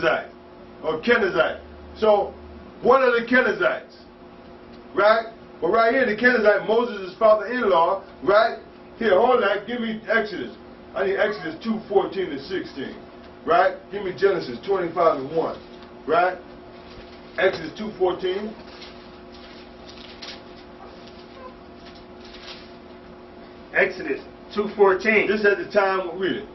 Kenizzite, or Kenizzite. So, what are the Kenizzites? Right? But right here, the Kenizzite, Moses' father-in-law, right? Here, hold that. Give me Exodus. I need Exodus 2:14 to 16. Right? Give me Genesis 25 and 1. Right? Exodus 2:14. Exodus 2:14. This at the time, we'll read it.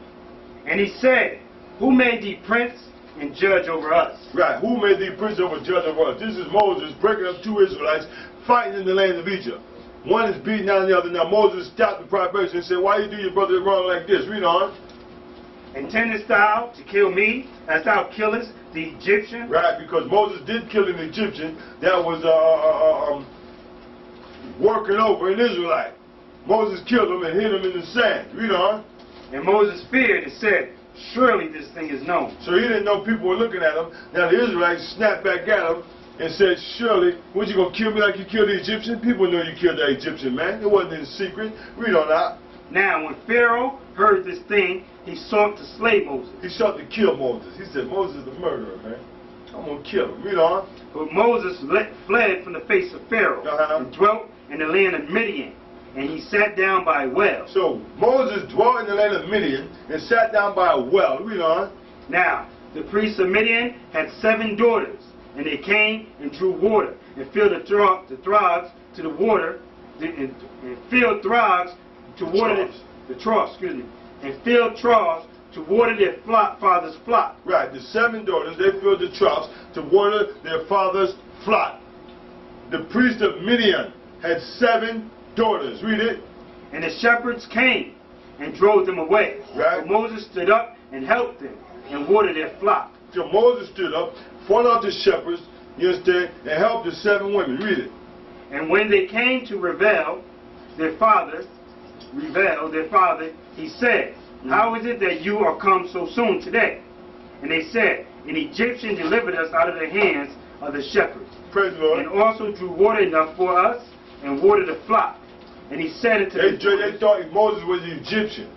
And he said, who made thee prince and judge over us? Right. Who made thee prince over judge over us? This is Moses breaking up two Israelites fighting in the land of Egypt. One is beating down the other. Now Moses stopped the privation and said, why you do your brother wrong like this? Read on. Intendest thou to kill me as thou killest the Egyptian? Right, because Moses did kill an Egyptian that was working over an Israelite. Moses killed him and hid him in the sand. Read on. And Moses feared and said, surely this thing is known. So he didn't know people were looking at him. Now the Israelites snapped back at him and said, surely, what, you going to kill me like you killed the Egyptian? People know you killed that Egyptian, man. It wasn't in secret. Read on out. Now when Pharaoh heard this thing, he sought to slay Moses. He sought to kill Moses. He said, Moses is the murderer, man. I'm going to kill him. Read on. But Moses fled from the face of Pharaoh and dwelt in the land of Midian. And he sat down by a well. So Moses dwelt in the land of Midian and sat down by a well. Read on. Now the priests of Midian had 7 daughters, and they came and drew water and filled the troughs to the water, and filled troughs to water the troughs, and filled troughs to water their father's flock. Right. The 7 daughters, they filled the troughs to water their father's flock. The priest of Midian had 7 daughters. Read it. And the shepherds came and drove them away. Right. But Moses stood up and helped them and watered their flock. So Moses stood up, fought out the shepherds, you understand, and helped the 7 women. Read it. And when they came to reveal their father, he said, how is it that you are come so soon today? And they said, an Egyptian delivered us out of the hands of the shepherds. Praise the Lord. And also drew water enough for us and watered the flock. And he said it to them. They thought Moses was an Egyptian.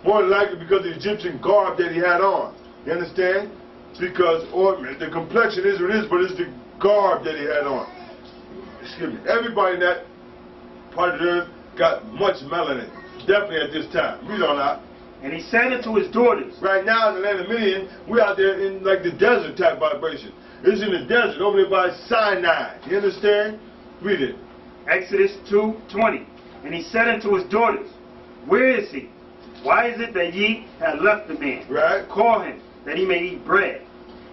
More than likely because of the Egyptian garb that he had on. You understand? Because the complexion is what it is, but it's the garb that he had on. Excuse me. Everybody in that part of the earth got much melanin. Definitely at this time. Read on out. And he said it to his daughters. Right now in the land of Midian, we're out there in like the desert type vibration. It's in the desert over there by Sinai. You understand? Read it. Exodus 2:20. And he said unto his daughters, where is he? Why is it that ye have left the man? Right. Call him, that he may eat bread.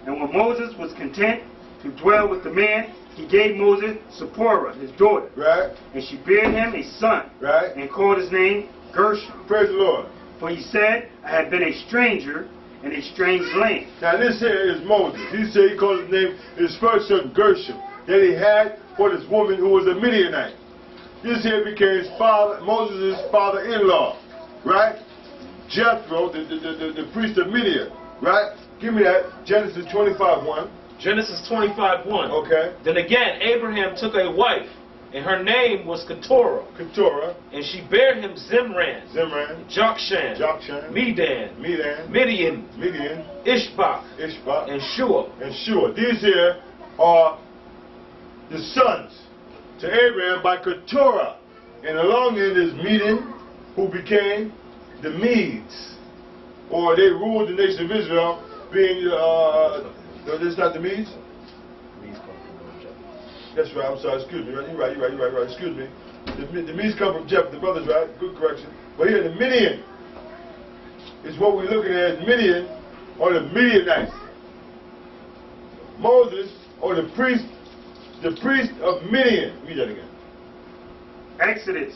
And when Moses was content to dwell with the man, he gave Moses Zipporah, his daughter. Right. And she bare him a son. Right. And called his name Gershom. Praise the Lord. For he said, I have been a stranger in a strange land. Now this here is Moses. He said he called his name, his first son Gershom, that he had for this woman who was a Midianite. This here became his father, Moses' father-in-law, right? Jethro, the priest of Midian, right? Give me that, Genesis 25:1. Genesis 25:1. Okay. Then again, Abraham took a wife, and her name was Keturah. Keturah. And she bare him Zimran, Jokshan, Medan, Midian, Ishbak, and Shua. These here are the sons to Abraham by Keturah. And along it is Midian, who became the Medes. Or they ruled the nation of Israel, being, this is not the Medes? That's right, I'm sorry, excuse me. You're right, excuse me. The Medes come from Jephthah, the brother's right, good correction. But here the Midian is what we're looking at as Midian, or the Midianites. Moses, or the priest of Midian. Read that again. Exodus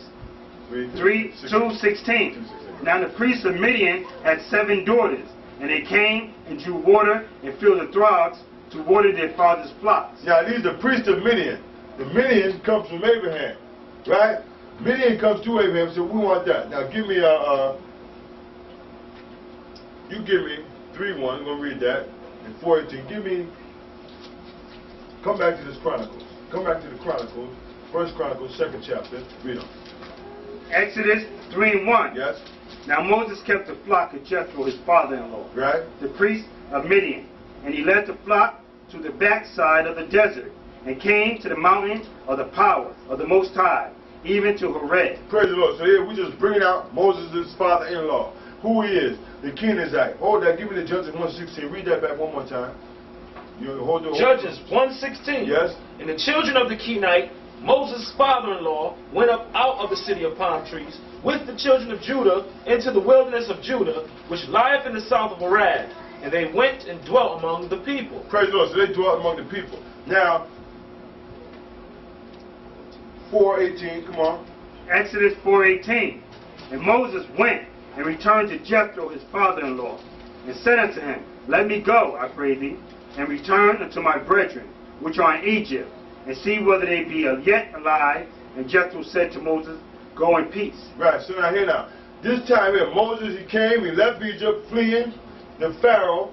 3:2-16. Now the priests of Midian had 7 daughters, and they came and drew water and filled the troughs to water their father's flocks. Now these are the priests of Midian. The Midian comes from Abraham, right? Midian comes to Abraham, so we want that. Now give me you give me 3:1. I'm going to read that. And 4:18. Give me, come back to this Chronicles. Come back to the Chronicles. 1 Chronicles, 2nd chapter. Read on. Exodus 3:1. Yes. Now Moses kept the flock of Jethro, his father-in-law, Right. the priest of Midian. And he led the flock to the backside of the desert, and came to the mountain of the power of the Most High, even to Horeb. Praise the Lord. So here we just bringing out Moses' father-in-law. Who he is, the Kenizzite. Hold that, give me the Judges 1:16. Read that back one more time. Judges 1:16. Yes. And the children of the Kenite, Moses' father-in-law, went up out of the city of palm trees with the children of Judah into the wilderness of Judah, which lieth in the south of Arad. And they went and dwelt among the people. Praise the Lord. So they dwelt among the people. Now, 4:18, come on. Exodus 4:18. And Moses went and returned to Jethro his father-in-law, and said unto him, Let me go, I pray thee, and return unto my brethren, which are in Egypt, and see whether they be yet alive. And Jethro said to Moses, Go in peace. Right, so now here now. This time here, Moses, he came, he left Egypt, fleeing the Pharaoh,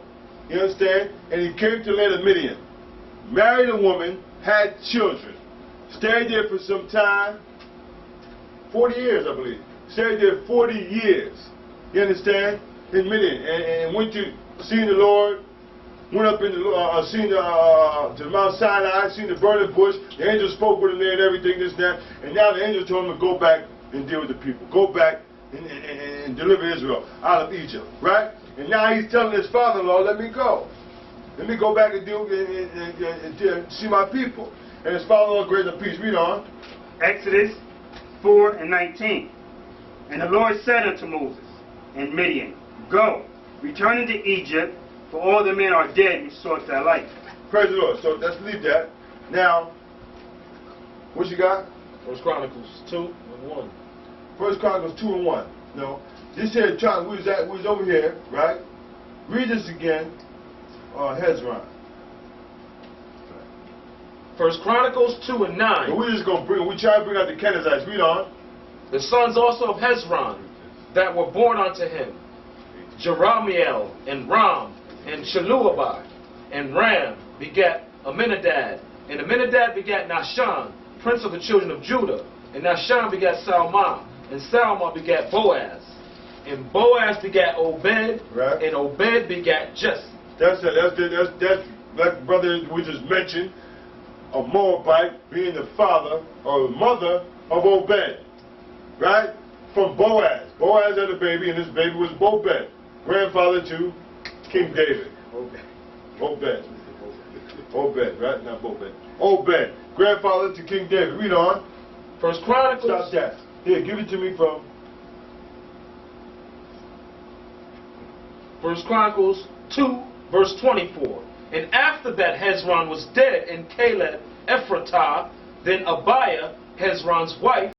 you understand? And he came to land of Midian. Married a woman, had children. Stayed there for some time, 40 years, I believe. Stayed there 40 years, you understand, in Midian, and went to see the Lord, went up in the, seen to Mount Sinai, seen the burning bush, the angel spoke with him there and everything, this and that, and now the angel told him to go back and deal with the people, go back and deliver Israel out of Egypt, right? And now he's telling his father-in-law, let me go back and deal and see my people. And his father-in-law grace and peace. Read on. Exodus 4:19. And the Lord said unto Moses and Midian, Go, return into Egypt, for all the men are dead who sought thy life. Praise the Lord. So let's leave that. Now, what you got? First Chronicles 2:1. First Chronicles 2:1. No. This here, we was over here, right? Read this again. Hezron. First Chronicles 2:9. So we're just gonna we try to bring out the Kenizzites. Read on. The sons also of Hezron that were born unto him, Jerahmeel, and Ram, and Sheluabai, and Ram begat Aminadab, and Aminadab begat Nahshon, prince of the children of Judah, and Nahshon begat Salmah, and Salmah begat Boaz, and Boaz begat Obed, right. And Obed begat Jesse. That's like brother we just mentioned, a Moabite being the father or mother of Obed, right? From Boaz. Boaz had a baby, and his baby was Obed, grandfather to King David. Obed, right? Not Obed. Obed, grandfather to King David. Read on. First Chronicles. Stop that. Here, give it to me from. First Chronicles 2:24. And after that Hezron was dead in Caleb Ephratah, then Abiah, Hezron's wife,